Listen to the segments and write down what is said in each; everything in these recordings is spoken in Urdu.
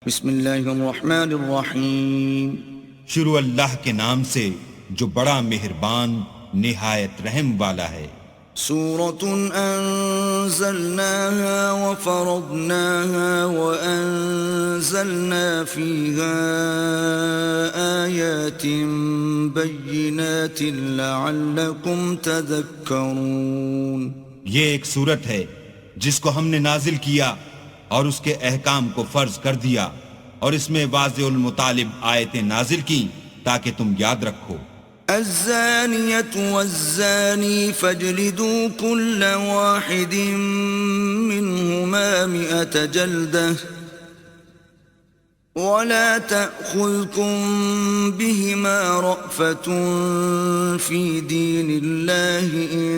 بسم اللہ الرحمن الرحیم. شروع اللہ کے نام سے جو بڑا مہربان نہایت رحم والا ہے. سورة أنزلناها وفرضناها وأنزلنا فيها آيات بينات لعلكم تذكرون. یہ ایک سورت ہے جس کو ہم نے نازل کیا اور اس کے احکام کو فرض کر دیا اور اس میں واضح المطالب آیتیں نازل کی تاکہ تم یاد رکھو. الزانية والزاني فاجلدوا كل واحد منهما 100 جلدة ولا تأخذكم بهما رأفة في دين الله إن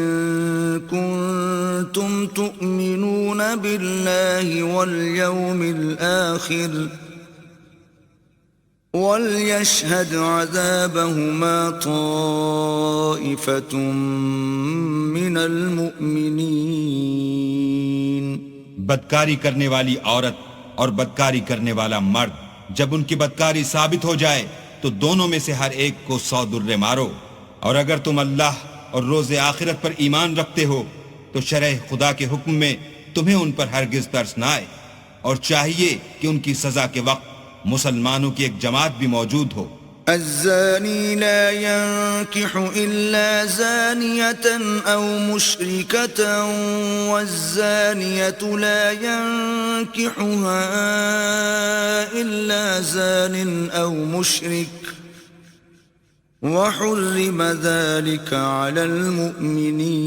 كنتم تؤمنون بالله واليوم الآخر وَلْيَشْهَدْ عَذَابَهُمَا طَائِفَةٌ مِّنَ الْمُؤْمِنِينَ. بدکاری کرنے والی عورت اور بدکاری کرنے والا مرد جب ان کی بدکاری ثابت ہو جائے تو دونوں میں سے ہر ایک کو 100 درے مارو. اور اگر تم اللہ اور روز آخرت پر ایمان رکھتے ہو تو شرع خدا کے حکم میں تمہیں ان پر ہرگز ترس نہ آئے، اور چاہیے کہ ان کی سزا کے وقت مسلمانوں کی ایک جماعت بھی موجود ہو. الزانی لا ينكح إلا زانية أو مشركة والزانية لا ينكحها إلا زان أو مشرك وحرم ذلك على المؤمنين.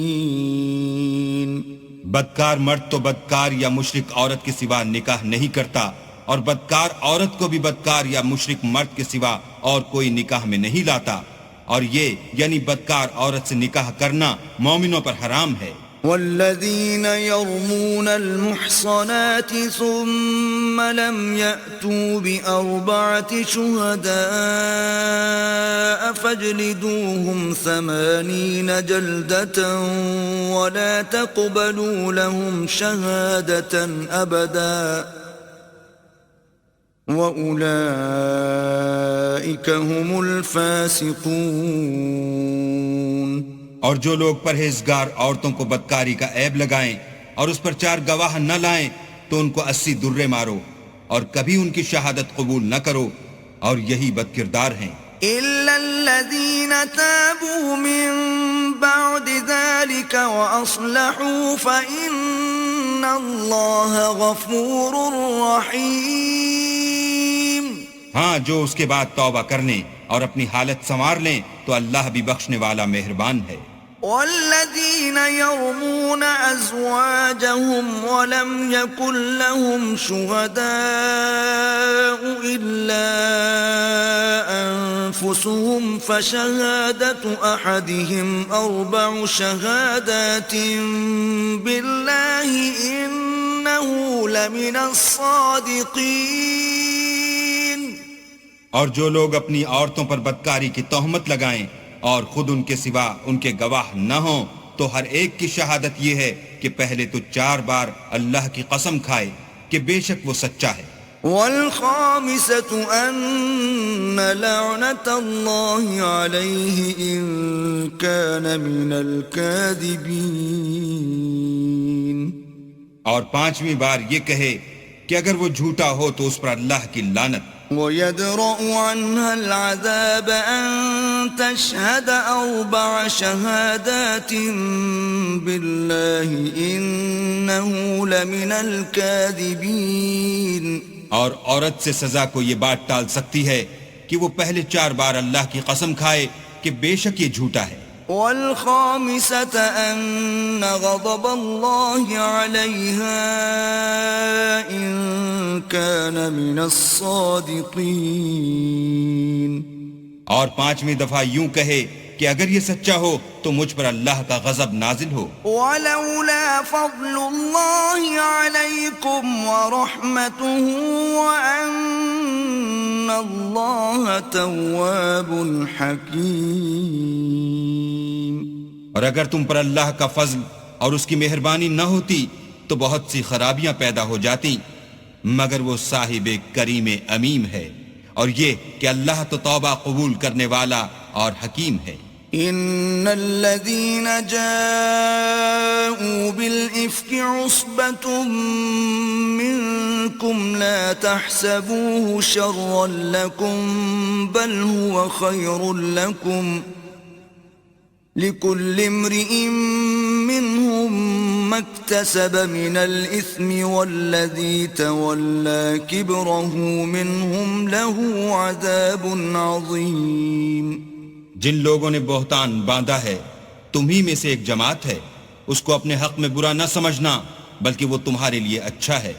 بدکار مرد تو بدکار یا مشرک عورت کے سوا نکاح نہیں کرتا، اور بدکار عورت کو بھی بدکار یا مشرک مرد کے سوا اور کوئی نکاح میں نہیں لاتا، اور یہ یعنی بدکار عورت سے نکاح کرنا مومنوں پر حرام ہے. والذین یرمون المحصنات ثم لم یأتوا بأربعة شهداء فاجلدوهم 80 جلدة ولا تقبلوا لهم شهادة أبدا وَأُولَئِكَ هُمُ الْفَاسِقُونَ. اور جو لوگ پرہیزگار عورتوں کو بدکاری کا عیب لگائیں اور اس پر 4 گواہ نہ لائیں تو ان کو 80 درے مارو اور کبھی ان کی شہادت قبول نہ کرو، اور یہی بدکردار ہیں. إِلَّا الَّذِينَ تَابُوا مِن بَعْدِ ذَلِكَ وَأَصْلَحُوا فَإِنَّ اللَّهَ غَفُورٌ رَّحِيمٌ. ہاں، جو اس کے بعد توبہ کر لیں اور اپنی حالت سنوار لیں تو اللہ بھی بخشنے والا مہربان ہے. والذین یرمون ازواجهم ولم یکن لهم شهداء الا انفسهم فشهادة احدهم 4 شهادات بالله انه لمن الصادقین. اور جو لوگ اپنی عورتوں پر بدکاری کی تہمت لگائیں اور خود ان کے سوا ان کے گواہ نہ ہوں تو ہر ایک کی شہادت یہ ہے کہ پہلے تو 4 بار اللہ کی قسم کھائے کہ بے شک وہ سچا ہے. والخامسة أن لعنة الله عليه إن كان من الكاذبين. اور 5ویں بار یہ کہے کہ اگر وہ جھوٹا ہو تو اس پر اللہ کی لعنت. وَيَدْرَأُ عَنْهَا الْعَذَابَ أَن تَشْهَدَ 4 شهادات بِاللَّهِ إِنَّهُ لَمِنَ الْكَاذِبِينَ. اور عورت سے سزا کو یہ بات ٹال سکتی ہے کہ وہ پہلے 4 بار اللہ کی قسم کھائے کہ بے شک یہ جھوٹا ہے. والخامسة أن غضب الله عليها إن كان من الصادقين. اور 5ویں دفعہ یوں کہے کہ اگر یہ سچا ہو تو مجھ پر اللہ کا غضب نازل ہو. ولولا فضل الله عليكم ورحمته وأن الله تواب حكيم. اور اگر تم پر اللہ کا فضل اور اس کی مہربانی نہ ہوتی تو بہت سی خرابیاں پیدا ہو جاتی، مگر وہ صاحب کریم امیم ہے، اور یہ کہ اللہ تو توبہ قبول کرنے والا اور حکیم ہے۔ إن الذين جاءوا بالإفك عصبة منكم لا تحسبوه شرا لكم بل هو خير لكم لكل امرئ منهم ما اكتسب من الإثم والذي تولى كبره منهم له عذاب عظيم۔ جن لوگوں نے بہتان باندھا ہے تمہی میں سے ایک جماعت ہے، اس کو اپنے حق میں برا نہ سمجھنا بلکہ وہ تمہارے لیے اچھا ہے۔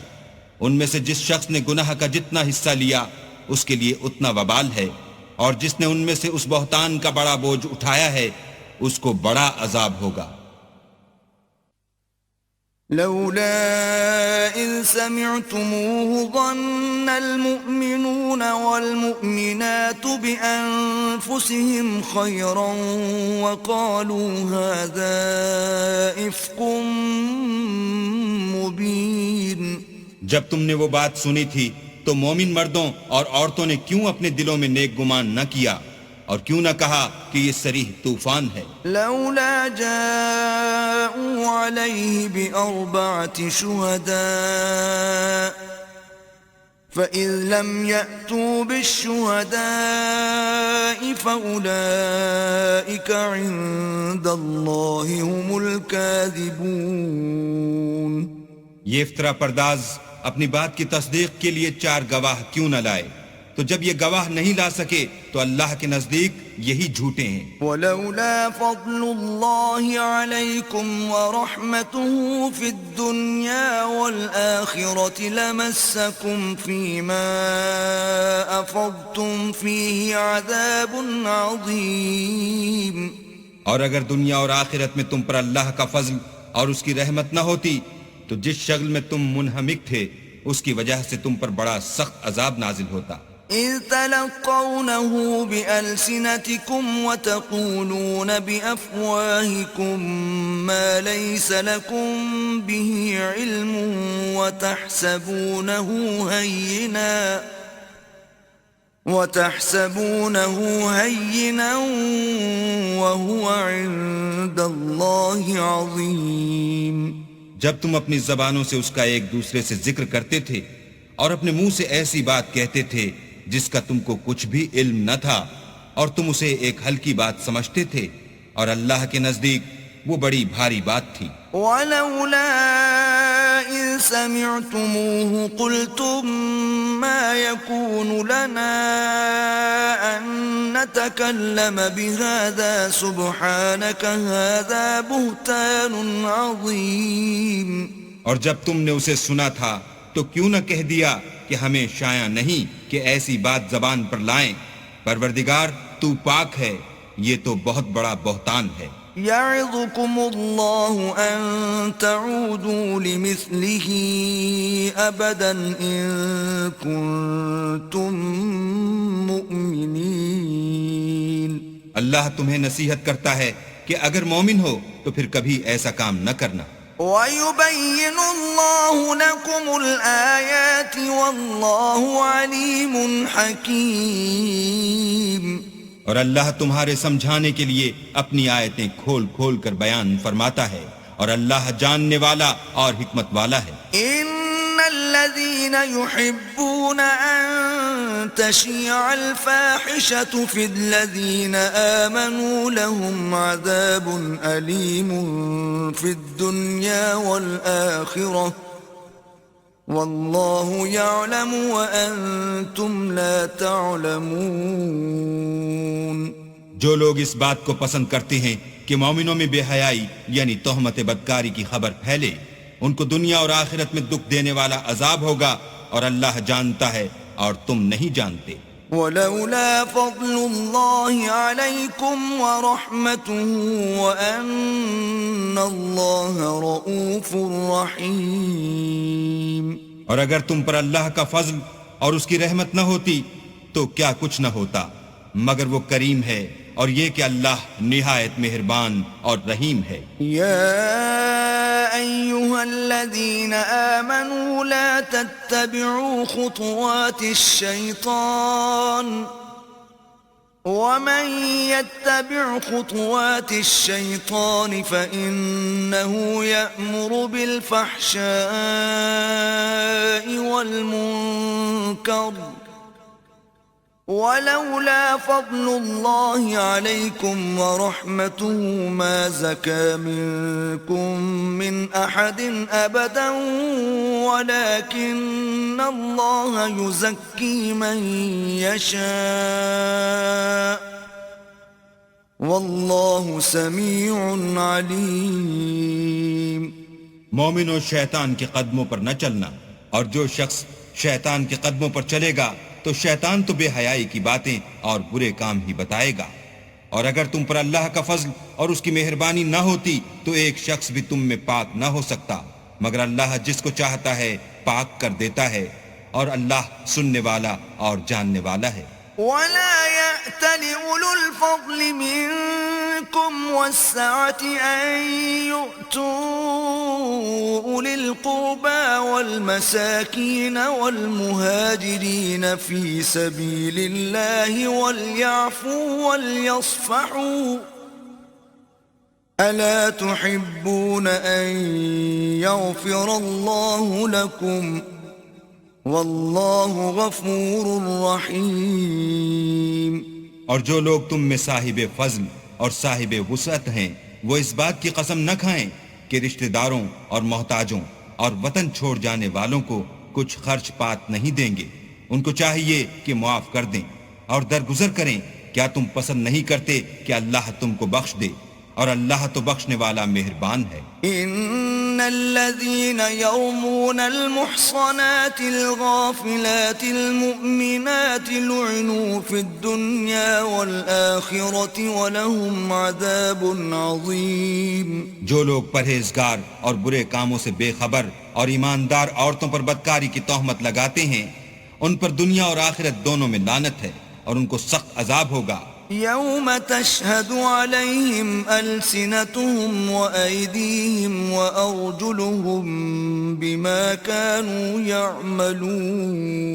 ان میں سے جس شخص نے گناہ کا جتنا حصہ لیا اس کے لیے اتنا وبال ہے، اور جس نے ان میں سے اس بہتان کا بڑا بوجھ اٹھایا ہے اس کو بڑا عذاب ہوگا۔ لولا إذ سمعتموه ظن المؤمنون والمؤمنات بأنفسهم خيرا وقالوا هذا إفك مبين۔ جب تم نے وہ بات سنی تھی تو مومن مردوں اور عورتوں نے کیوں اپنے دلوں میں نیک گمان نہ کیا اور کیوں نہ کہا کہ یہ صریح طوفان ہے؟ لولا جاءوا عليه بأربعة شهداء فإذ لم يأتوا بالشهداء فأولئك عند الله هم الكاذبون۔ یہ افطرا پرداز اپنی بات کی تصدیق کے لیے 4 گواہ کیوں نہ لائے؟ تو جب یہ گواہ نہیں لا سکے تو اللہ کے نزدیک یہی جھوٹے ہیں۔ ولولا فضل الله عليكم ورحمته في الدنيا والآخرة لمسكم فيما أفضتم فيه عذاب عظيم۔ اور اگر دنیا اور آخرت میں تم پر اللہ کا فضل اور اس کی رحمت نہ ہوتی تو جس شغل میں تم منہمک تھے اس کی وجہ سے تم پر بڑا سخت عذاب نازل ہوتا۔ إذ تلقونه بألسنتكم وتقولون بأفواهكم ما ليس لكم به علم وتحسبونه هينا وهو عند الله عظيم۔ جب تم اپنی زبانوں سے اس کا ایک دوسرے سے ذکر کرتے تھے اور اپنے منہ سے ایسی بات کہتے تھے جس کا تم کو کچھ بھی علم نہ تھا اور تم اسے ایک ہلکی بات سمجھتے تھے، اور اللہ کے نزدیک وہ بڑی بھاری بات تھی۔ وَلَوْلَا إِذْ سَمِعْتُمُوهُ قُلْتُمْ مَا يَكُونُ لَنَا أَن نَّتَكَلَّمَ بِهَذَا سُبْحَانَكَ هَذَا بُهْتَانٌ عَظِيمٌ۔ اور جب تم نے اسے سنا تھا تو کیوں نہ کہہ دیا کہ ہمیں شایع نہیں کہ ایسی بات زبان پر لائیں، پروردگار تو پاک ہے، یہ تو بہت بڑا بہتان ہے۔ يعظكم الله أن تعودوا لمثله أبدا إن كنتم مؤمنين۔ اللہ تمہیں نصیحت کرتا ہے کہ اگر مومن ہو تو پھر کبھی ایسا کام نہ کرنا۔ وَيُبَيِّنُ اللَّهُ لَكُمُ الْآيَاتِ وَاللَّهُ عَلِيمٌ حَكِيمٌ۔ اور اللہ تمہارے سمجھانے کے لیے اپنی آیتیں کھول کھول کر بیان فرماتا ہے، اور اللہ جاننے والا اور حکمت والا ہے۔ إِنَّ الَّذِينَ يُحِبُّونَ أَن تَشِيعَ الْفَاحِشَةُ فِي الَّذِينَ آمَنُوا لَهُمْ عَذَابٌ أَلِيمٌ فِي الدُّنْيَا وَالْآخِرَةِ واللہ یعلم وانتم لا تعلمون۔ جو لوگ اس بات کو پسند کرتے ہیں کہ مومنوں میں بے حیائی یعنی تہمت بدکاری کی خبر پھیلے، ان کو دنیا اور آخرت میں دکھ دینے والا عذاب ہوگا، اور اللہ جانتا ہے اور تم نہیں جانتے۔ ولولا فضل الله عليكم ورحمته وأن الله رؤوف رحيم۔ اور اگر تم پر اللہ کا فضل اور اس کی رحمت نہ ہوتی تو کیا کچھ نہ ہوتا، مگر وہ کریم ہے، اور یہ کہ اللہ نہایت مہربان اور رحیم ہے۔ یا أيها الذين آمنوا لا تتبعوا خطوات الشيطان ومن يتبع خطوات الشيطان فإنه يأمر بالفحشاء والمنكر ولولا فضل الله عليكم ورحمته ما زكى منكم من أحد أبدا ولكن الله يزكي من يشاء والله سميع عليم. مومنوں شیطان کے قدموں پر نہ چلنا، اور جو شخص شیطان کے قدموں پر چلے گا تو شیطان تو بے حیائی کی باتیں اور برے کام ہی بتائے گا. اور اگر تم پر اللہ کا فضل اور اس کی مہربانی نہ ہوتی تو ایک شخص بھی تم میں پاک نہ ہو سکتا، مگر اللہ جس کو چاہتا ہے پاک کر دیتا ہے، اور اللہ سننے والا اور جاننے والا ہے. ولا يأتل أولو الفضل منكم والسعة أن يؤتوا أولي القربى والمساكين والمهاجرين في سبيل الله وليعفوا وليصفحوا ألا تحبون أن يغفر الله لكم واللہ غفور رحیم. اور جو لوگ تم میں صاحب فضل اور صاحب وسعت ہیں وہ اس بات کی قسم نہ کھائیں کہ رشتہ داروں اور محتاجوں اور وطن چھوڑ جانے والوں کو کچھ خرچ پات نہیں دیں گے. ان کو چاہیے کہ معاف کر دیں اور درگزر کریں. کیا تم پسند نہیں کرتے کہ اللہ تم کو بخش دے؟ اور اللہ تو بخشنے والا مہربان ہے. ان الذين يرمون المحصنات الغافلات المؤمنات لعنوا في الدنيا والآخرة ولهم عذاب عظيم. جو لوگ پرہیزگار اور برے کاموں سے بے خبر اور ایماندار عورتوں پر بدکاری کی تہمت لگاتے ہیں ان پر دنیا اور آخرت دونوں میں لعنت ہے اور ان کو سخت عذاب ہوگا. يوم تشهد عليهم ألسنتهم وأيديهم وأرجلهم بما كانوا يعملون.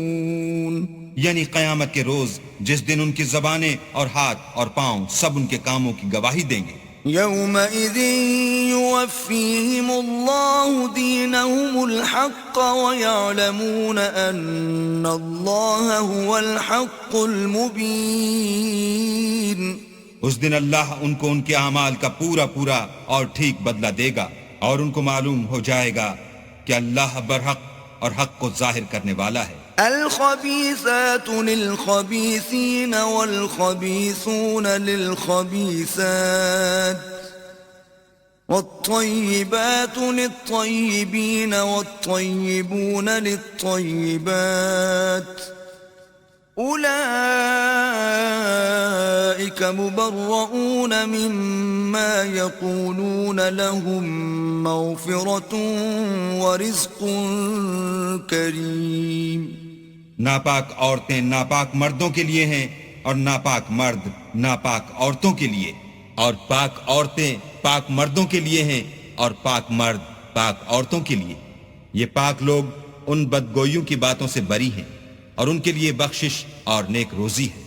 یعنی قیامت کے روز جس دن ان کی زبانیں اور ہاتھ اور پاؤں سب ان کے کاموں کی گواہی دیں گے. يومئذ يوفيهم الله دينهم الحق ويعلمون أن الله هو الحق المبين. اس دن اللہ ان کو ان کے اعمال کا پورا پورا اور ٹھیک بدلہ دے گا اور ان کو معلوم ہو جائے گا کہ اللہ برحق اور حق کو ظاہر کرنے والا ہے. الخبيثات للخبيثين والخبيثون للخبيثات والطيبات للطيبين والطيبون للطيبات أولئك مبرؤون مما يقولون لهم مغفرة ورزق كريم. ناپاک عورتیں ناپاک مردوں کے لیے ہیں اور ناپاک مرد ناپاک عورتوں کے لیے، اور پاک عورتیں پاک مردوں کے لیے ہیں اور پاک مرد پاک عورتوں کے لیے. یہ پاک لوگ ان بدگوئیوں کی باتوں سے بری ہیں اور ان کے لیے بخشش اور نیک روزی ہے.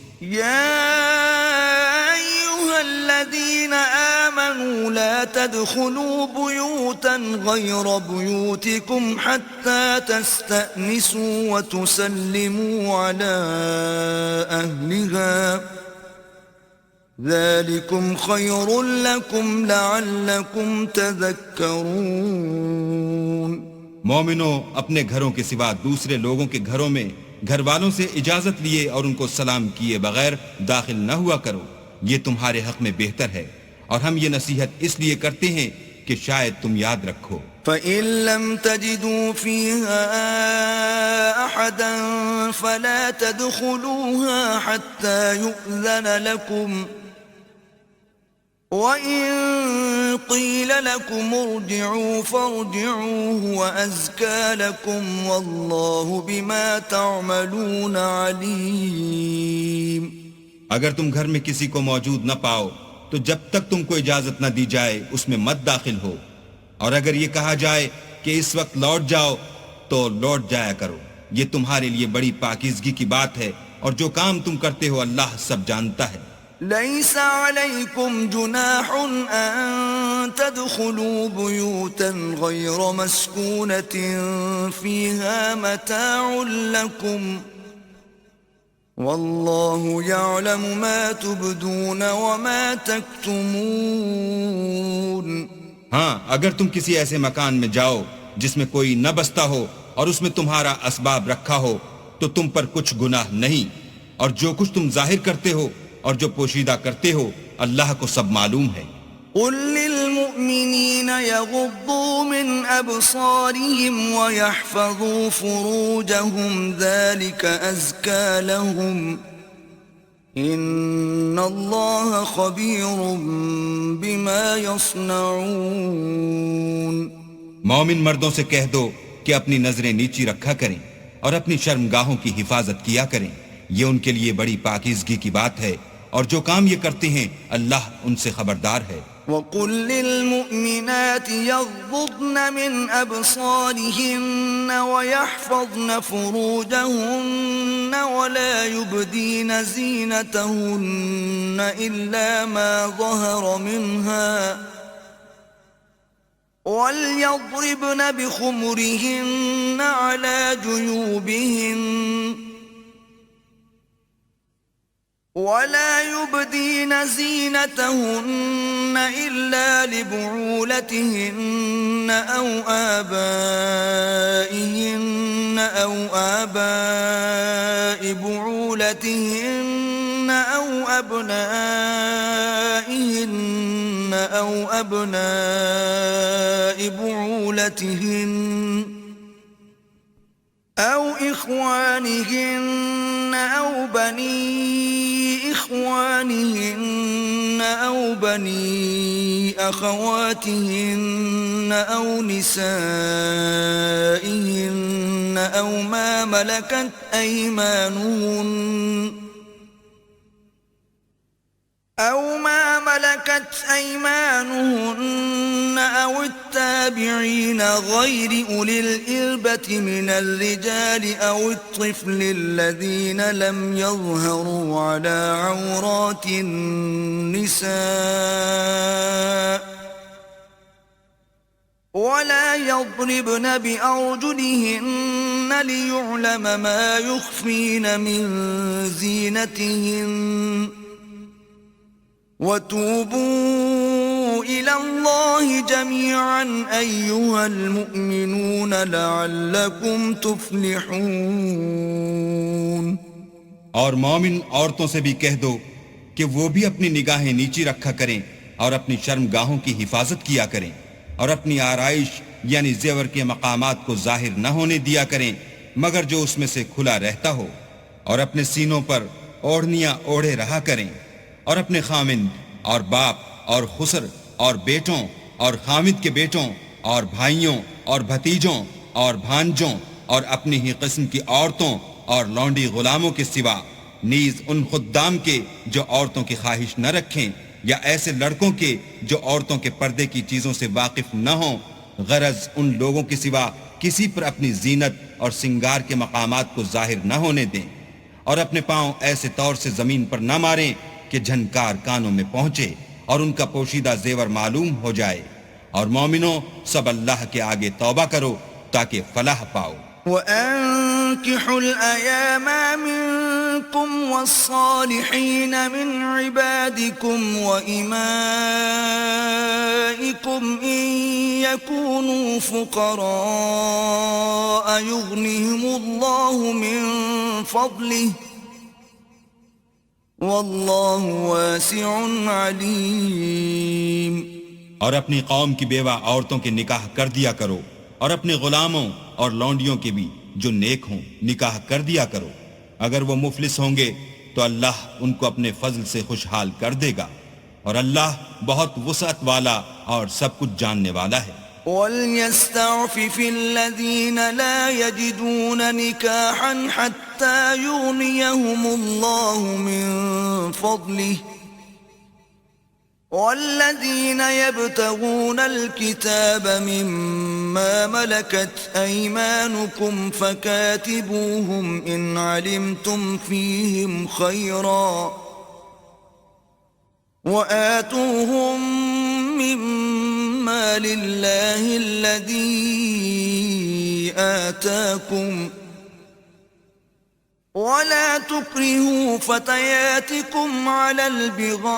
الذين آمنوا لا تدخلوا بيوتا غير بيوتكم حتى تستأنسوا وتسلموا على أهلها ذلكم خير لكم لعلكم تذكرون. مومنوں اپنے گھروں کے سوا دوسرے لوگوں کے گھروں میں گھر والوں سے اجازت لیے اور ان کو سلام کیے بغیر داخل نہ ہوا کرو، یہ تمہارے حق میں بہتر ہے، اور ہم یہ نصیحت اس لیے کرتے ہیں کہ شاید تم یاد رکھو. فَإِن لَّمْ تَجِدُوا فِيهَا أَحَدًا فَلَا تَدْخُلُوهَا حَتَّى يُؤْذَنَ لَكُمْ وَإِن قِيلَ لَكُمْ ارْجِعُوا فَارْجِعُوا هُوَ أَزْكَىٰ لَكُمْ وَاللَّهُ بِمَا تَعْمَلُونَ عَلِيمٌ. اگر تم گھر میں کسی کو موجود نہ پاؤ تو جب تک تم کو اجازت نہ دی جائے اس میں مت داخل ہو، اور اگر یہ کہا جائے کہ اس وقت لوٹ جاؤ تو لوٹ جایا کرو، یہ تمہارے لیے بڑی پاکیزگی کی بات ہے، اور جو کام تم کرتے ہو اللہ سب جانتا ہے۔ ليس عليكم جناح أن تدخلوا بيوتا غير مسكونة فيها متاع لكم والله يعلم ما تبدون وما تكتمون۔ ہاں، اگر تم کسی ایسے مکان میں جاؤ جس میں کوئی نہ بستا ہو اور اس میں تمہارا اسباب رکھا ہو تو تم پر کچھ گناہ نہیں، اور جو کچھ تم ظاہر کرتے ہو اور جو پوشیدہ کرتے ہو اللہ کو سب معلوم ہے۔ قل للمؤمنين يغضوا من أبصارهم ويحفظوا فروجهم ذلك أزكى لهم إن الله خبير بما يصنعون۔ مومن مردوں سے کہہ دو کہ اپنی نظریں نیچی رکھا کریں اور اپنی شرمگاہوں کی حفاظت کیا کریں، یہ ان کے لیے بڑی پاکیزگی کی بات ہے، اور جو کام یہ کرتے ہیں اللہ ان سے خبردار ہے۔ وَقُلْ لِلْمُؤْمِنَاتِ يَغْضُضْنَ مِنْ أَبْصَارِهِنَّ وَيَحْفَظْنَ فُرُوجَهُنَّ وَلَا يُبْدِينَ زِينَتَهُنَّ إِلَّا مَا ظَهَرَ مِنْهَا وَلْيَضْرِبْنَ بِخُمُرِهِنَّ عَلَى جُيُوبِهِنَّ ولا يبدين زينتهن إلا لبعولتهن أو آبائهن أو آباء بعولتهن أو أبنائهن أو أبناء بعولتهن أو إخوانهن أو بني إخوانهن أو بني أخواتهن أو نسائهن أو ما ملكت أيمانهن أو التابعين غير أولي الإربة من الرجال أو الطفل الذين لم يظهروا على عورات النساء ولا يضربن بأرجلهن ليعلم ما يخفين من زينتهن وتوبوا إلى الله جميعا أيها المؤمنون لعلكم تفلحون۔ اور مومن عورتوں سے بھی کہہ دو کہ وہ بھی اپنی نگاہیں نیچی رکھا کریں اور اپنی شرمگاہوں کی حفاظت کیا کریں، اور اپنی آرائش یعنی زیور کے مقامات کو ظاہر نہ ہونے دیا کریں مگر جو اس میں سے کھلا رہتا ہو، اور اپنے سینوں پر اوڑھنیاں اوڑھے رہا کریں، اور اپنے خامند اور باپ اور خسر اور بیٹوں اور خامد کے بیٹوں اور بھائیوں اور بھتیجوں اور بھانجوں اور اپنی ہی قسم کی عورتوں اور لونڈی غلاموں کے سوا، نیز ان خدام کے جو عورتوں کی خواہش نہ رکھیں، یا ایسے لڑکوں کے جو عورتوں کے پردے کی چیزوں سے واقف نہ ہوں، غرض ان لوگوں کے سوا کسی پر اپنی زینت اور سنگار کے مقامات کو ظاہر نہ ہونے دیں، اور اپنے پاؤں ایسے طور سے زمین پر نہ ماریں کہ جھنکار کانوں میں پہنچے اور ان کا پوشیدہ زیور معلوم ہو جائے، اور مومنوں سب اللہ کے آگے توبہ کرو تاکہ فلاح پاؤ۔ وَأَنكِحُوا الْأَيَامَ مِنكُمْ وَالصَّالِحِينَ مِنْ عِبَادِكُمْ وَإِمَائِكُمْ إِنْ يَكُونُوا فُقَرَاءَ يُغْنِهِمُ اللَّهُ مِنْ فَضْلِهِ وَاللَّهُ وَاسِعٌ عَلِيمٌ۔ اور اپنی قوم کی بیوہ عورتوں کے نکاح کر دیا کرو، اور اپنے غلاموں اور لونڈیوں کے بھی جو نیک ہوں نکاح کر دیا کرو، اگر وہ مفلس ہوں گے تو اللہ ان کو اپنے فضل سے خوشحال کر دے گا، اور اللہ بہت وسعت والا اور سب کچھ جاننے والا ہے۔ وَلْيَسْتَعْفِفِ الَّذِينَ لَا يَجِدُونَ نِكَاحًا حَتَّى يُغْنِيَهُمُ اللَّهُ مِنْ فَضْلِهِ والذين يبتغون الكتاب مما ملكت أيمانكم فكاتبوهم إن علمتم فيهم خيرا وآتوهم مما لله الذي آتاكم ولا تكرهوا فتياتكم على البغاء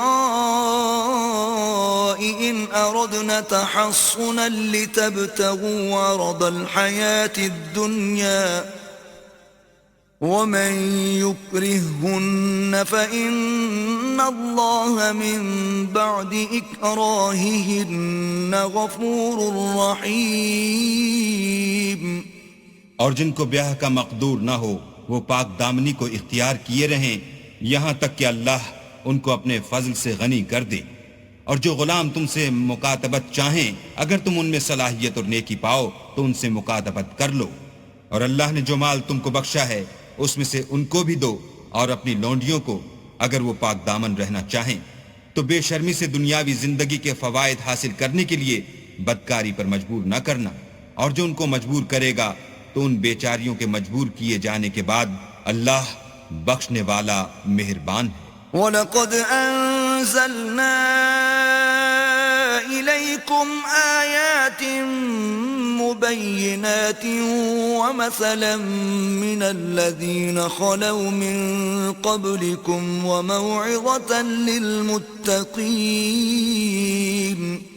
إن أردنا تحصنا لتبتغوا عرض الحياة الدنيا ومن يكرههن فإن الله من بعد إكراههن غفور رحيم. اور جن کو بیاہ کا مقدور نہ ہو وہ پاک دامنی کو اختیار کیے رہیں یہاں تک کہ اللہ ان کو اپنے فضل سے غنی کر دے. اور جو غلام تم سے مکاتبت چاہیں اگر تم ان میں صلاحیت اور نیکی پاؤ تو ان سے مکاتبت کر لو. اور اللہ نے جو مال تم کو بخشا ہے اس میں سے ان کو بھی دو اور اپنی لونڈیوں کو اگر وہ پاک دامن رہنا چاہیں. تو بے شرمی سے دنیاوی زندگی کے فوائد حاصل کرنے کے لیے بدکاری پر مجبور نہ کرنا. اور جو ان کو مجبور کرے گا تو ان بیچاریوں کے مجبور کیے جانے کے بعد اللہ بخشنے والا مہربان ہے. وَلَقَدْ أَنزَلْنَا إِلَيْكُمْ آيَاتٍ مُبَيِّنَاتٍ وَمَثَلًا مِّنَ الَّذِينَ خَلَوْا مِن قَبْلِكُمْ وَمَوْعِظَةً لِّلْمُتَّقِينَ.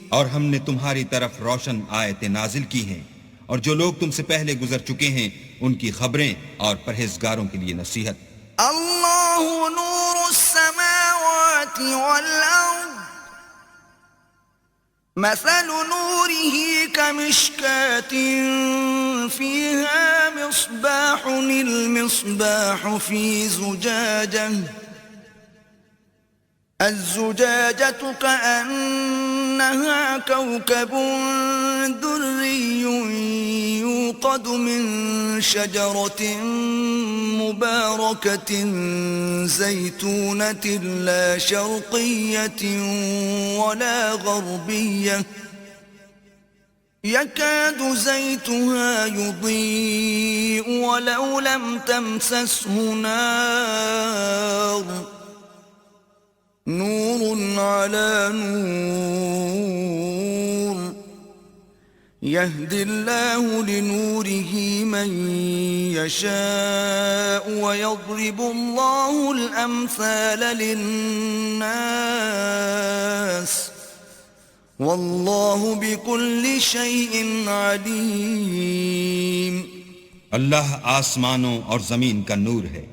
اور ہم نے تمہاری طرف روشن آیتیں نازل کی ہیں اور جو لوگ تم سے پہلے گزر چکے ہیں ان کی خبریں اور پرہیزگاروں کے لیے نصیحت. اللہ نور السماوات والارض مثل نوره كمشكاة فيها مصباح المصباح في زجاجة الزجاجة كأنها كوكب دري يوقد من شجرة مباركة زيتونة لا شرقية ولا غربية يكاد زيتها يضيء ولو لم تمسسه نار نور على نور يهدي الله لنوره من يشاء ويضرب الله الأمثال للناس والله بكل شيء عليم. اللہ آسمانوں اور زمین کا نور ہے.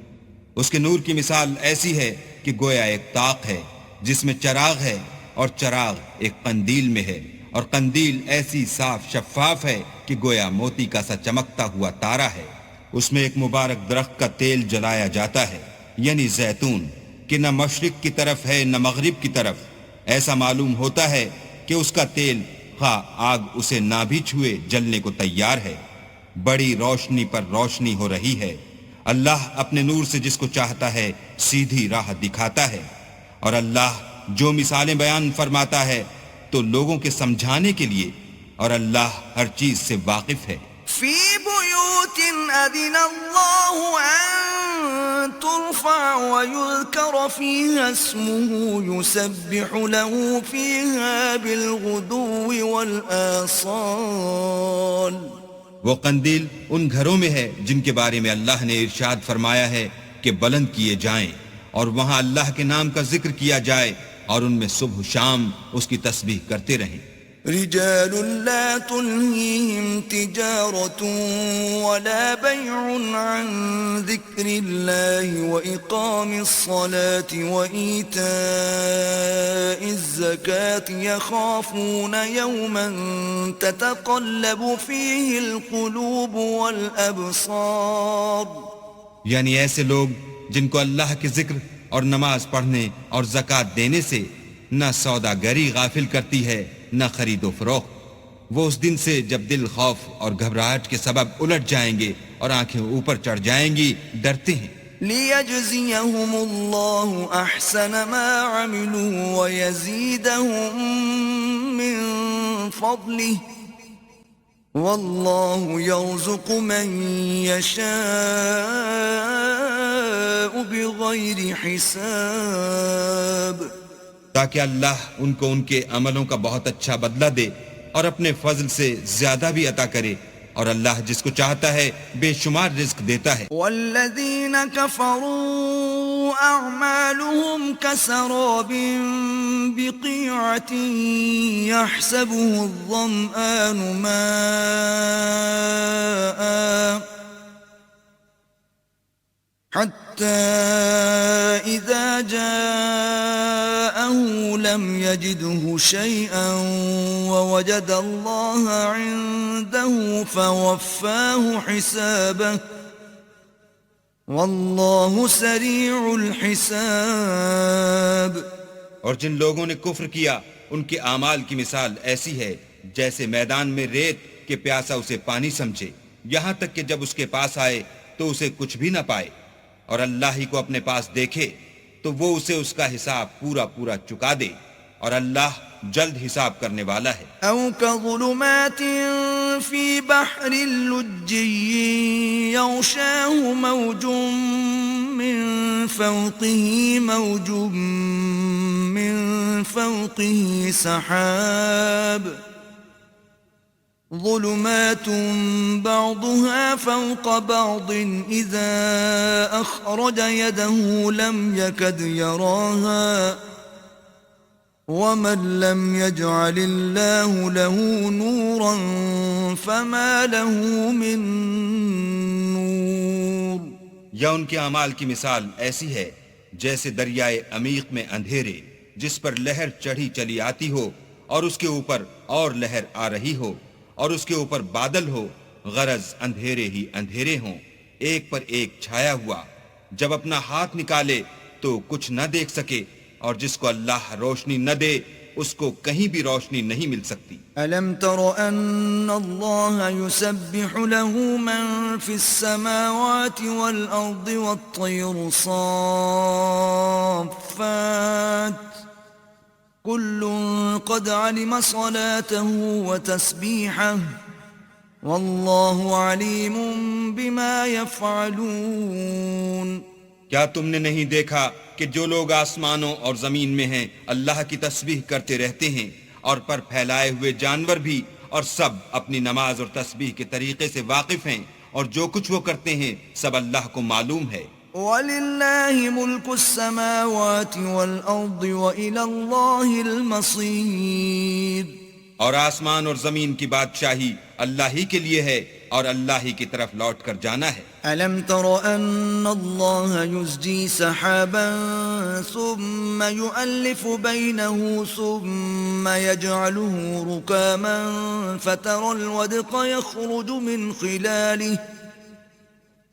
اس کے نور کی مثال ایسی ہے کہ گویا ایک طاق ہے جس میں چراغ ہے اور چراغ ایک قندیل میں ہے اور قندیل ایسی صاف شفاف ہے کہ گویا موتی کا سا چمکتا ہوا تارا ہے. اس میں ایک مبارک درخت کا تیل جلایا جاتا ہے یعنی زیتون کہ نہ مشرق کی طرف ہے نہ مغرب کی طرف. ایسا معلوم ہوتا ہے کہ اس کا تیل خواہ آگ اسے نہ بھی چھوئے جلنے کو تیار ہے. بڑی روشنی پر روشنی ہو رہی ہے. اللہ اپنے نور سے جس کو چاہتا ہے سیدھی راہ دکھاتا ہے. اور اللہ جو مثالیں بیان فرماتا ہے تو لوگوں کے سمجھانے کے لیے اور اللہ ہر چیز سے واقف ہے. فی بیوت اذن اللہ ان ترفع ویذکر فیہا اسمہ یسبح له فیہا بالغدو والآصال. وہ قندیل ان گھروں میں ہے جن کے بارے میں اللہ نے ارشاد فرمایا ہے کہ بلند کیے جائیں اور وہاں اللہ کے نام کا ذکر کیا جائے اور ان میں صبح شام اس کی تسبیح کرتے رہیں. رجال لا تلهيهم تجارة ولا بيع عن ذكر الله وإقام الصلاة وإيتاء الزكاة يخافون يوما تتقلب فيه القلوب والأبصار. یعنی ایسے لوگ جن کو اللہ کے ذکر اور نماز پڑھنے اور زکوٰۃ دینے سے نہ سوداگری غافل کرتی ہے نہ خرید و فروخت. وہ اس دن سے جب دل خوف اور گھبراہٹ کے سبب الٹ جائیں گے اور آنکھیں اوپر چڑھ جائیں گی ڈرتے ہیں. ليجزيهم الله أحسن ما عملوا ويزيدهم من فضله والله يرزق من يشاء بغير حساب. تاکہ اللہ ان کو ان کے عملوں کا بہت اچھا بدلہ دے اور اپنے فضل سے زیادہ بھی عطا کرے، اور اللہ جس کو چاہتا ہے بے شمار رزق دیتا ہے. والذین کفروا اعمالهم كسراب بقيعة يحسبه الظمآن ماء حتى إذا جاءه لم يجده شيئا ووجد الله عنده فوفاه حسابه والله سريع الحساب. اور جن لوگوں نے کفر کیا ان کے اعمال کی مثال ایسی ہے جیسے میدان میں ریت کہ پیاسا اسے پانی سمجھے، یہاں تک کہ جب اس کے پاس آئے تو اسے کچھ بھی نہ پائے، اور اللہ ہی کو اپنے پاس دیکھے تو وہ اسے اس کا حساب پورا پورا چکا دے، اور اللہ جلد حساب کرنے والا ہے. أو كظلمات في بحر لجي يغشاه موج من فوقه موج من فوقه سحاب ظلمات بعضها فوق بعض إذا أخرج يده لم يكد يراها ومن لم يجعل الله له نورا فما له من نور. یا ان کے اعمال کی مثال ایسی ہے جیسے دریائے عمیق میں اندھیرے جس پر لہر چڑھی چلی آتی ہو اور اس کے اوپر اور لہر آ رہی ہو اور اس کے اوپر بادل ہو، غرض اندھیرے ہی اندھیرے ہوں، ایک پر ایک چھایا ہوا، جب اپنا ہاتھ نکالے تو کچھ نہ دیکھ سکے، اور جس کو اللہ روشنی نہ دے اس کو کہیں بھی روشنی نہیں مل سکتی. ألم تر أن الله يسبح له من في السماوات والأرض والطير صافات كل قد علم صلاته وتسبيحه والله عليم بما يفعلون. کیا تم نے نہیں دیکھا کہ جو لوگ آسمانوں اور زمین میں ہیں اللہ کی تسبیح کرتے رہتے ہیں، اور پر پھیلائے ہوئے جانور بھی، اور سب اپنی نماز اور تسبیح کے طریقے سے واقف ہیں، اور جو کچھ وہ کرتے ہیں سب اللہ کو معلوم ہے. وَلِلَّهِ مُلْكُ السَّمَاوَاتِ وَالْأَرْضِ وَإِلَى اللَّهِ الْمَصِيرُ. اور آسمان اور زمین کی بادشاہی اللہ ہی کے لیے ہے اور اللہ ہی کی طرف لوٹ کر جانا ہے. أَلَمْ تَرَ أَنَّ اللَّهَ يُزْجِي سَحَابًا ثُمَّ يُؤَلِّفُ بَيْنَهُ ثُمَّ يَجْعَلُهُ رُكَامًا فَتَرَى الْوَدْقَ يَخْرُجُ مِنْ خِلَالِهِ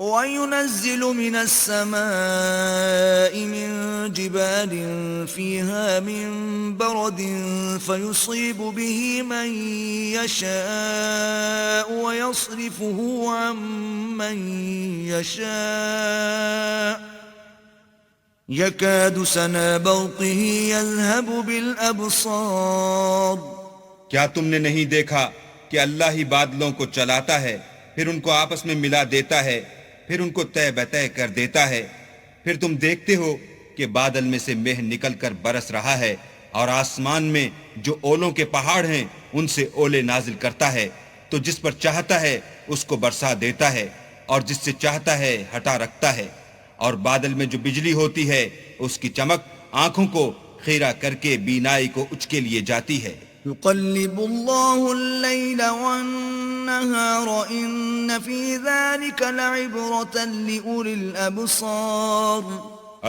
وَيُنَزِّلُ مِنَ السَّمَاءِ مِنْ جِبَالٍ فِيهَا مِنْ بَرَدٍ فَيُصِيبُ بِهِ مَنْ يَشَاءُ وَيَصْرِفُهُ عَنْ مَنْ يَشَاءُ يَكَادُ سَنَا بَرْقِهِ يَذْهَبُ بِالْأَبْصَارِ. کیا تم نے نہیں دیکھا کہ اللہ ہی بادلوں کو چلاتا ہے، پھر ان کو آپس میں ملا دیتا ہے، پھر ان کو طے بطے کر دیتا ہے، پھر تم دیکھتے ہو کہ بادل میں سے مہ نکل کر برس رہا ہے، اور آسمان میں جو اولوں کے پہاڑ ہیں ان سے اولے نازل کرتا ہے، تو جس پر چاہتا ہے اس کو برسا دیتا ہے، اور جس سے چاہتا ہے ہٹا رکھتا ہے. اور بادل میں جو بجلی ہوتی ہے اس کی چمک آنکھوں کو خیرہ کر کے بینائی کو اچکے لیے جاتی ہے. يقلب الله الليل والنهار إن في ذلك لعبرة لأولي الأبصار.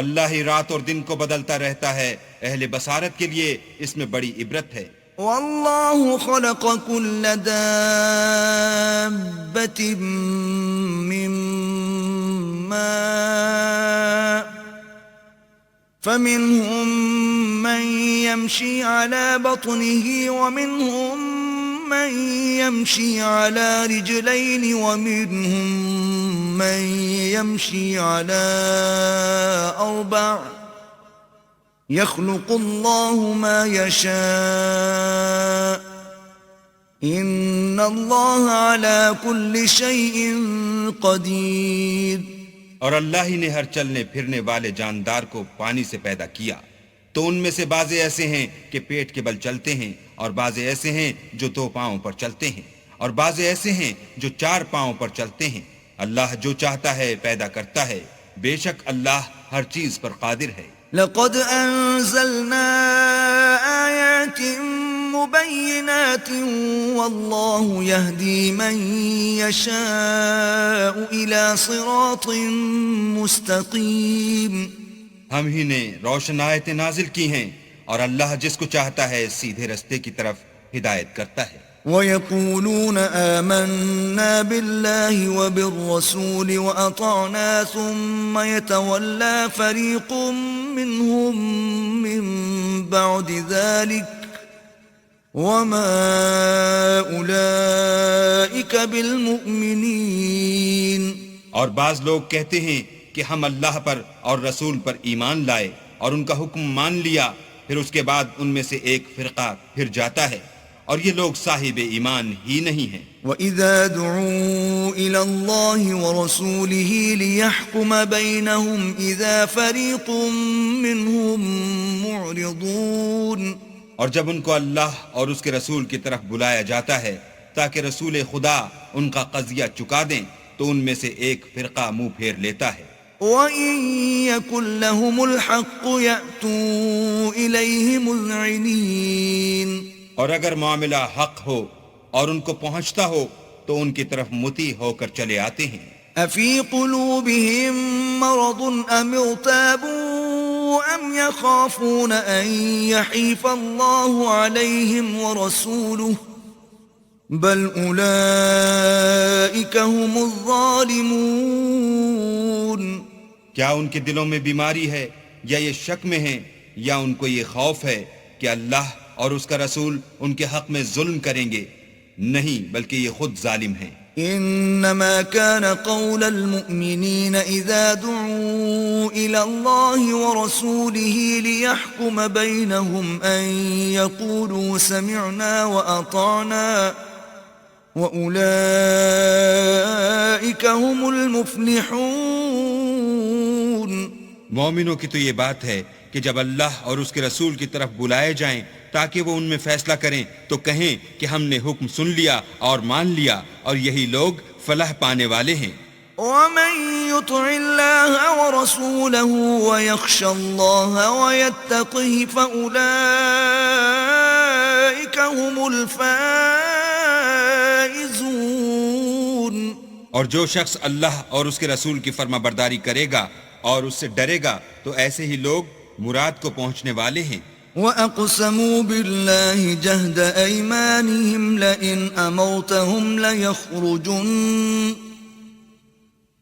اللہ ہی رات اور دن کو بدلتا رہتا ہے، اہل بصارت کے لیے اس میں بڑی عبرت ہے. والله خلق كل دابة من ماء فمنهم من يمشي على بطنه ومنهم من يمشي على رجلين ومنهم من يمشي على أربع يخلق الله ما يشاء إن الله على كل شيء قدير. اور اللہ ہی نے ہر چلنے پھرنے والے جاندار کو پانی سے پیدا کیا، تو ان میں سے بعض ایسے ہیں کہ پیٹ کے بل چلتے ہیں، اور بعض ایسے ہیں جو 2 پاؤں پر چلتے ہیں، اور بعض ایسے ہیں جو 4 پاؤں پر چلتے ہیں. اللہ جو چاہتا ہے پیدا کرتا ہے، بے شک اللہ ہر چیز پر قادر ہے. لقد أنزلنا آيات مبينات والله يهدي من يشاء إلى صراط مستقيم. ہم ہی نے روشن آیتیں نازل کی ہیں، اور اللہ جس کو چاہتا ہے سیدھے رستے کی طرف ہدایت کرتا ہے. وَيَقُولُونَ آمَنَّا بِاللَّهِ وَبِالرَّسُولِ وَأَطَعْنَا ثُمَّ يَتَوَلَّى فَرِيقٌ مِّنْهُمْ مِّن بَعْدِ ذَلِكَ وَمَا أُولَئِكَ بِالْمُؤْمِنِينَ. اور بعض لوگ کہتے ہیں کہ ہم اللہ پر اور رسول پر ایمان لائے اور ان کا حکم مان لیا، پھر اس کے بعد ان میں سے ایک فرقہ پھر جاتا ہے، اور یہ لوگ صاحب ایمان ہی نہیں ہیں. وَإِذَا دُعُوا إِلَى اللَّهِ وَرَسُولِهِ لِيَحْكُمَ بَيْنَهُمْ إِذَا فَرِيقٌ مِّنْهُمْ مُعْرِضُونَ. اور جب ان کو اللہ اور اس کے رسول کی طرف بلایا جاتا ہے تاکہ رسول خدا ان کا قضیہ چکا دیں، تو ان میں سے ایک فرقہ منہ پھیر لیتا ہے. وَإِن يَكُن لَّهُمُ الْحَقُّ يَأْتُوا إِلَيْهِ مُذْعِنِينَ. اور اگر معاملہ حق ہو اور ان کو پہنچتا ہو تو ان کی طرف مطیع ہو کر چلے آتے ہیں. أَفِي قُلُوبِهِم مَّرَضٌ أَمِ ارْتَابُوا أَمْ يَخَافُونَ أَن يَحِيفَ اللَّهُ عَلَيْهِمْ وَرَسُولُهُ بَلْ أُولَئِكَ هُمُ الظَّالِمُونَ. کیا ان کے دلوں میں بیماری ہے یا یہ شک میں ہیں یا ان کو یہ خوف ہے کہ اللہ اور اس کا رسول ان کے حق میں ظلم کریں گے؟ نہیں، بلکہ یہ خود ظالم ہیں. انما كان قول المؤمنين اذا دعوا الى الله ورسوله ليحكم بينهم ان يقولوا سمعنا واطعنا واولئك هم المفلحون. مومنوں کی تو یہ بات ہے کہ جب اللہ اور اس کے رسول کی طرف بلائے جائیں تاکہ وہ ان میں فیصلہ کریں تو کہیں کہ ہم نے حکم سن لیا اور مان لیا، اور یہی لوگ فلاح پانے والے ہیں. ومن يطع الله ورسوله ويخشى الله ويتقه فأولئك هم الفائزون. اور جو شخص اللہ اور اس کے رسول کی فرما برداری کرے گا اور اس سے ڈرے گا تو ایسے ہی لوگ مراد کو پہنچنے والے ہیں. وَأَقْسَمُوا بِاللَّهِ جَهْدَ أَيْمَانِهِمْ لَئِنْ أَمَرْتَهُمْ لَيَخْرُجُنَّ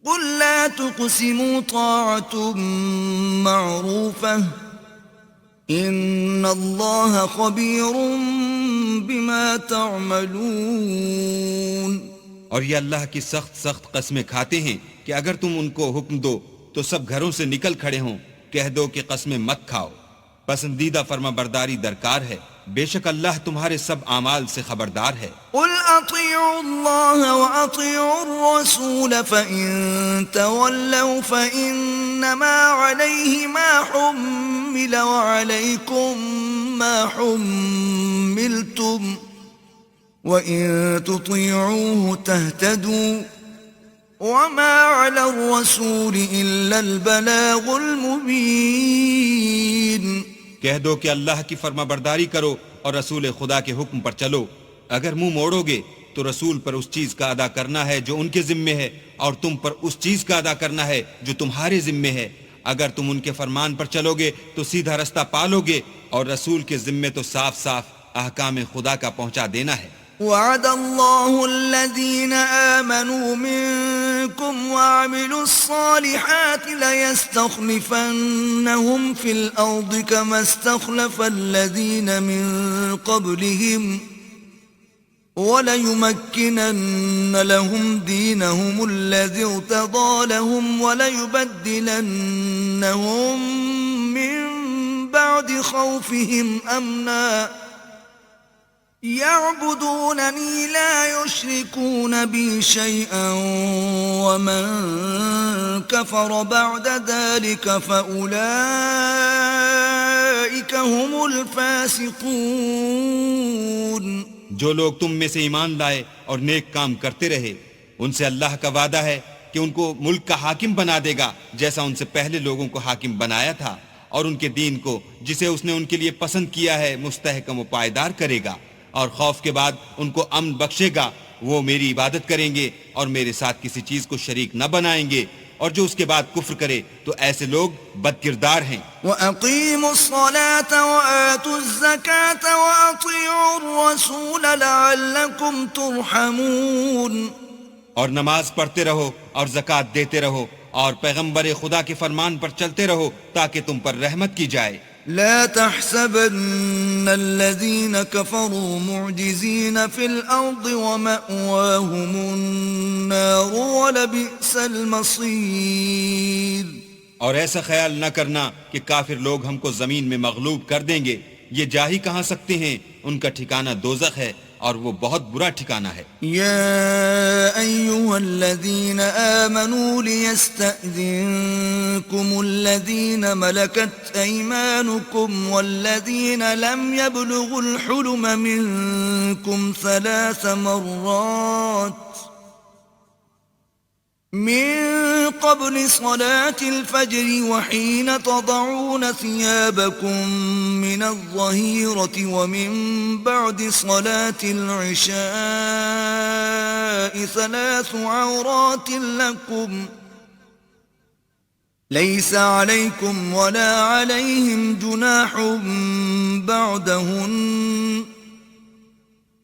قُلْ لَا تُقْسِمُوا طَاعَةٌ مَّعْرُوفَةٌ إِنَّ اللَّهَ خَبِيرٌ بِمَا تَعْمَلُونَ. اور یہ اللہ کی سخت قسمیں کھاتے ہیں کہ اگر تم ان کو حکم دو تو سب گھروں سے نکل کھڑے ہوں. کہہ دو کہ قسمیں مت کھاؤ، پسندیدہ فرما برداری درکار ہے، بے شک اللہ تمہارے سب اعمال سے خبردار ہے. قل اطیعوا اللہ واطیعوا الرسول فإن تولوا فإنما علیہ ما حمل وعلیکم ما حملتم وإن تطیعوه تهتدوا وما على الرسول إلا البلاغ المبين. کہہ دو کہ اللہ کی فرما برداری کرو اور رسول خدا کے حکم پر چلو. اگر منہ موڑو گے تو رسول پر اس چیز کا ادا کرنا ہے جو ان کے ذمے ہے، اور تم پر اس چیز کا ادا کرنا ہے جو تمہارے ذمے ہے. اگر تم ان کے فرمان پر چلو گے تو سیدھا رستہ پالو گے، اور رسول کے ذمے تو صاف احکام خدا کا پہنچا دینا ہے. وعد الله الذين آمنوا منكم وعملوا الصالحات ليستخلفنهم في الأرض كما استخلف الذين من قبلهم وَلَيُمَكِّنَنَّ لَهُمْ دِينَهُمُ الَّذِي ارْتَضَىٰ لَهُمْ وَلَيُبَدِّلَنَّهُم مِّن بَعْدِ خَوْفِهِمْ أَمْنًا يَعْبُدُونَنِي لَا يُشْرِكُونَ بِي شَيْئًا وَمَن كَفَرَ بَعْدَ ذَلِكَ فَأُولَٰئِكَ هُمُ الْفَاسِقُونَ۔ جو لوگ تم میں سے ایمان لائے اور نیک کام کرتے رہے ان سے اللہ کا وعدہ ہے کہ ان کو ملک کا حاکم بنا دے گا جیسا ان سے پہلے لوگوں کو حاکم بنایا تھا، اور ان کے دین کو جسے اس نے ان کے لیے پسند کیا ہے مستحکم و پائیدار کرے گا، اور خوف کے بعد ان کو امن بخشے گا۔ وہ میری عبادت کریں گے اور میرے ساتھ کسی چیز کو شریک نہ بنائیں گے، اور جو اس کے بعد کفر کرے تو ایسے لوگ بد کردار ہیں۔ وَأَقِيمُوا الصَّلَاةَ وَآتُوا الزَّكَاةَ وَأَطِيعُوا الرَّسُولَ لَعَلَّكُمْ تُرْحَمُونَ۔ اور نماز پڑھتے رہو اور زکوٰۃ دیتے رہو اور پیغمبر خدا کے فرمان پر چلتے رہو تاکہ تم پر رحمت کی جائے۔ لا تحسبن الذين كفروا معجزين في الأرض ومأواهم النار ولبئس المصير۔ اور ایسا خیال نہ کرنا کہ کافر لوگ ہم کو زمین میں مغلوب کر دیں گے، یہ جا ہی کہاں سکتے ہیں، ان کا ٹھکانہ دوزخ ہے اور وہ بہت برا ٹھکانہ ہے۔ یا ایھا الذین آمنوا لیستأذنکم الذین ملکت ایمانکم والذین لم یبلغوا الحلم منکم 3 مرات من قبل صلاة الفجر وحين تضعون ثيابكم من الظهيرة ومن بعد صلاة العشاء 3 عورات لكم ليس عليكم ولا عليهم جناح بعدهن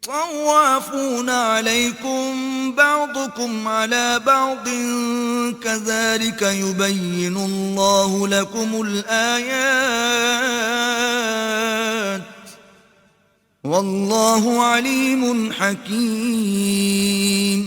طوافون عليكم بعضكم على بعض كذلك يبين الله لكم الآيات والله عليم حكيم۔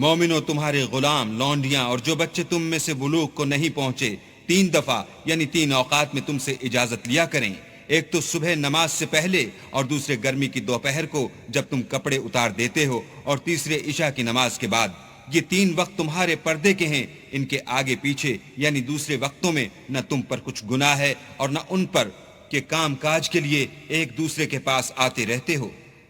مومنو، تمہارے غلام، لونڈیاں اور جو بچے تم میں سے بلوغ کو نہیں پہنچے 3 دفعہ یعنی 3 اوقات میں تم سے اجازت لیا کریں، ایک تو صبح نماز سے پہلے اور دوسرے گرمی کی دوپہر کو جب تم کپڑے اتار دیتے ہو، اور تیسرے عشاء کی نماز کے بعد۔ یہ 3 وقت تمہارے پردے کے ہیں، ان کے آگے پیچھے یعنی دوسرے وقتوں میں نہ تم پر کچھ گناہ ہے اور نہ ان پر کہ کام کاج کے لیے ایک دوسرے کے پاس آتے رہتے ہو۔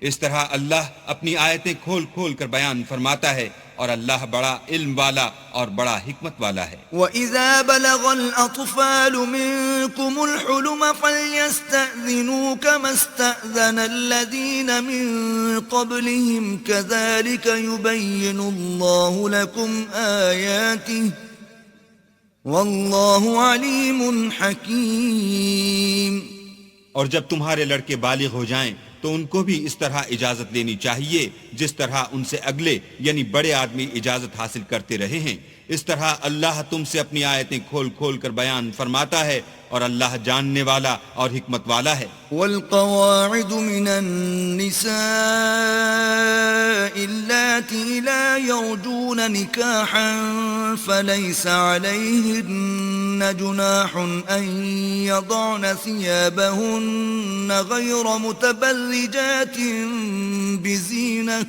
اس طرح اللہ اپنی آیتیں کھول کھول کر بیان فرماتا ہے، اور اللہ بڑا علم والا اور بڑا حکمت والا ہے۔ وَإِذَا بَلَغَ الْأَطْفَالُ مِنْكُمُ الْحُلُمَ فَلْيَسْتَأْذِنُوا كَمَا اسْتَأْذَنَ الَّذِينَ مِنْ قَبْلِهِمْ كَذَلِكَ يُبَيِّنُ اللَّهُ لَكُمْ آيَاتِهِ وَاللَّهُ عَلِيمٌ حَكِيمٌ۔ اور جب تمہارے لڑکے بالغ ہو جائیں تو ان کو بھی اس طرح اجازت لینی چاہیے جس طرح ان سے اگلے یعنی بڑے آدمی اجازت حاصل کرتے رہے ہیں۔ اس طرح اللہ تم سے اپنی آیتیں کھول کھول کر بیان فرماتا ہے، اور اللہ جاننے والا اور حکمت والا ہے۔ والقواعد من النساء اللاتي لا يرجون نكاحا فليس عليهن جناح أن يضعن ثيابهن غير متبرجات بزينة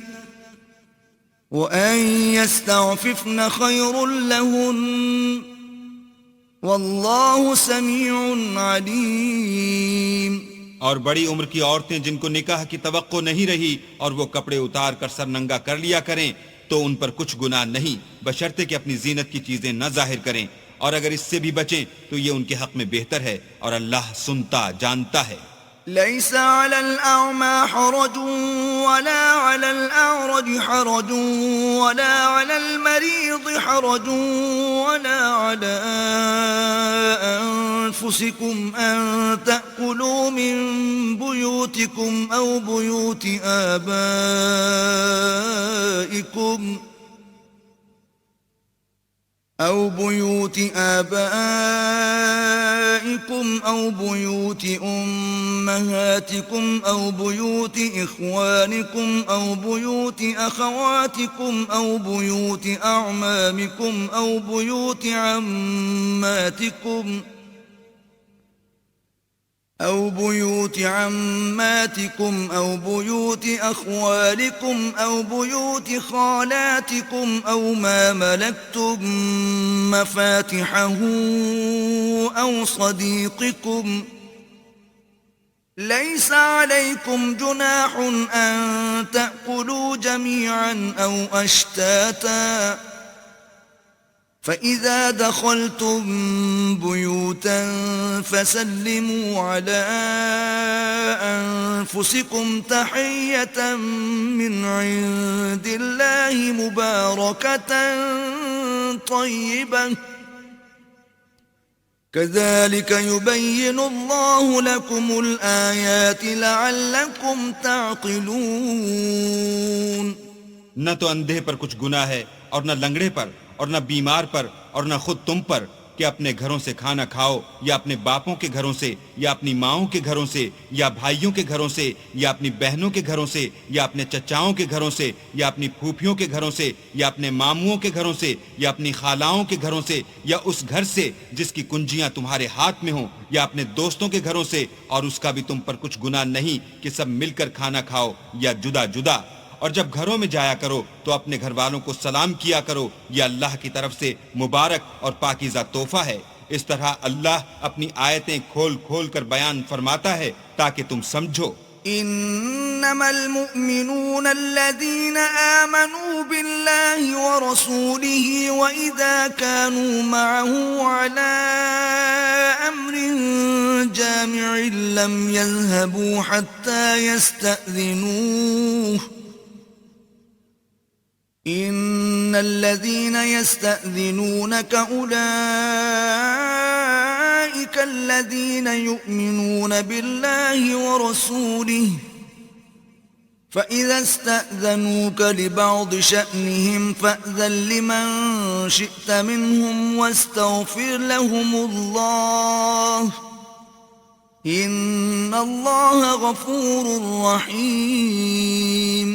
وأن يستعففن خير لهن واللہ سمیع علیم۔ اور بڑی عمر کی عورتیں جن کو نکاح کی توقع نہیں رہی اور وہ کپڑے اتار کر سر ننگا کر لیا کریں تو ان پر کچھ گناہ نہیں، بشرطے کہ اپنی زینت کی چیزیں نہ ظاہر کریں، اور اگر اس سے بھی بچیں تو یہ ان کے حق میں بہتر ہے، اور اللہ سنتا جانتا ہے۔ ليس على الأعمى حرج ولا على الأعرج حرج ولا على المريض حرج ولا على أنفسكم أن تأكلوا من بيوتكم أو بيوت آبائكم أو بيوت أمهاتكم أو بيوت إخوانكم أو بيوت أخواتكم أو بيوت أعمامكم أو بيوت عماتكم أو بيوت أخوالكم أو بيوت خالاتكم أو ما ملكتم مفاتحه أو صديقكم ليس عليكم جناح أن تأكلوا جميعا أو أشتاتا فإذا دخلتم بيوتا فسلموا على أنفسكم تحية من عند الله مباركة طيبة كذلك يبين الله لكم الآيات لعلكم تعقلون. نہ تو اندھے پر کچھ گناہ ہے اور نہ لنگڑے پر اور نہ بیمار پر اور نہ خود تم پر کہ اپنے گھروں سے کھانا کھاؤ یا اپنے باپوں کے گھروں سے یا اپنی ماؤں کے گھروں سے یا بھائیوں کے گھروں سے یا اپنی بہنوں کے گھروں سے یا اپنے چچاؤں کے گھروں سے یا اپنی پھوپھیوں کے گھروں سے یا اپنے ماموں کے گھروں سے یا اپنی خالاؤں کے گھروں سے یا اس گھر سے جس کی کنجیاں تمہارے ہاتھ میں ہوں یا اپنے دوستوں کے گھروں سے اور اس کا بھی تم پر کچھ گناہ نہیں کہ سب مل کر کھانا کھاؤ یا جدا جدا. اور جب گھروں میں جایا کرو تو اپنے گھر والوں کو سلام کیا کرو، یہ اللہ کی طرف سے مبارک اور پاکیزہ تحفہ ہے. اس طرح اللہ اپنی آیتیں کھول کھول کر بیان فرماتا ہے تاکہ تم سمجھو. انما المؤمنون الذين آمنوا بالله ورسوله واذا كانوا معه على امر جامع لم يذهبوا حتى يستأذنوه ان الذين يستأذنونك اولئك الذين يؤمنون بالله ورسوله فإذا استأذنوك لبعض شأنهم فأذن لمن شئت منهم واستغفر لهم الله ان اللہ غفور رحیم.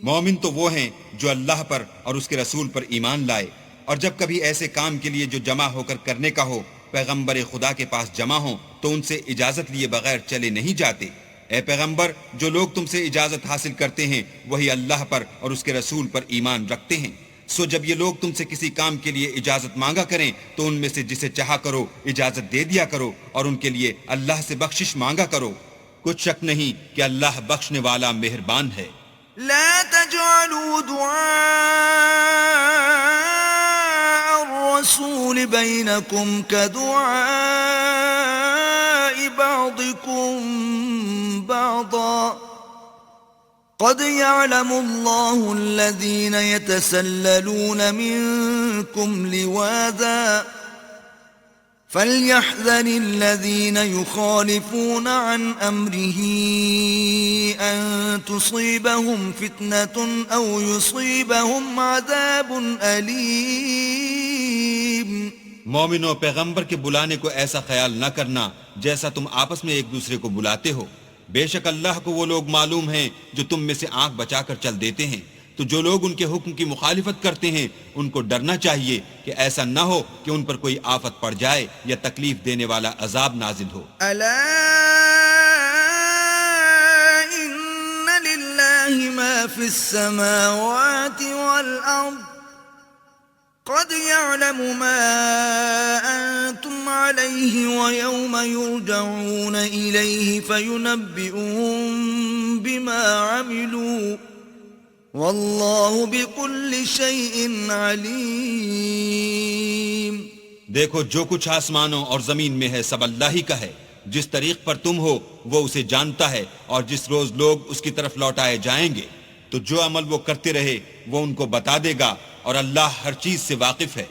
مومن تو وہ ہیں جو اللہ پر اور اس کے رسول پر ایمان لائے، اور جب کبھی ایسے کام کے لیے جو جمع ہو کر کرنے کا ہو پیغمبر خدا کے پاس جمع ہوں تو ان سے اجازت لیے بغیر چلے نہیں جاتے. اے پیغمبر، جو لوگ تم سے اجازت حاصل کرتے ہیں وہی اللہ پر اور اس کے رسول پر ایمان رکھتے ہیں. سو جب یہ لوگ تم سے کسی کام کے لیے اجازت مانگا کریں تو ان میں سے جسے چاہا کرو اجازت دے دیا کرو اور ان کے لیے اللہ سے بخشش مانگا کرو. کچھ شک نہیں کہ اللہ بخشنے والا مہربان ہے. لا تجعلوا دعاء الرسول بينكم كدعاء بعضكم بعضا قد يعلم الله الذين يتسللون منكم لواذا فليحذر الذين يخالفون عن أمره أن تصيبهم فتنة أو يصيبهم عذاب أليم. مومنوں، پیغمبر کے بلانے کو ایسا خیال نہ کرنا جیسا تم آپس میں ایک دوسرے کو بلاتے ہو. بے شک اللہ کو وہ لوگ معلوم ہیں جو تم میں سے آنکھ بچا کر چل دیتے ہیں. تو جو لوگ ان کے حکم کی مخالفت کرتے ہیں ان کو ڈرنا چاہیے کہ ایسا نہ ہو کہ ان پر کوئی آفت پڑ جائے یا تکلیف دینے والا عذاب نازل ہو. الا ان للہ ما فی السماوات والارض قد يعلم ما انتم علیہ ویوم یرجعون الیہ فینبئهم بما عملوا واللہ بكل شیء علیم. دیکھو، جو کچھ آسمانوں اور زمین میں ہے سب اللہ ہی کا ہے. جس طریق پر تم ہو وہ اسے جانتا ہے، اور جس روز لوگ اس کی طرف لوٹائے جائیں گے تو جو عمل وہ کرتے رہے وہ ان کو بتا دے گا، اور اللہ ہر چیز سے واقف ہے.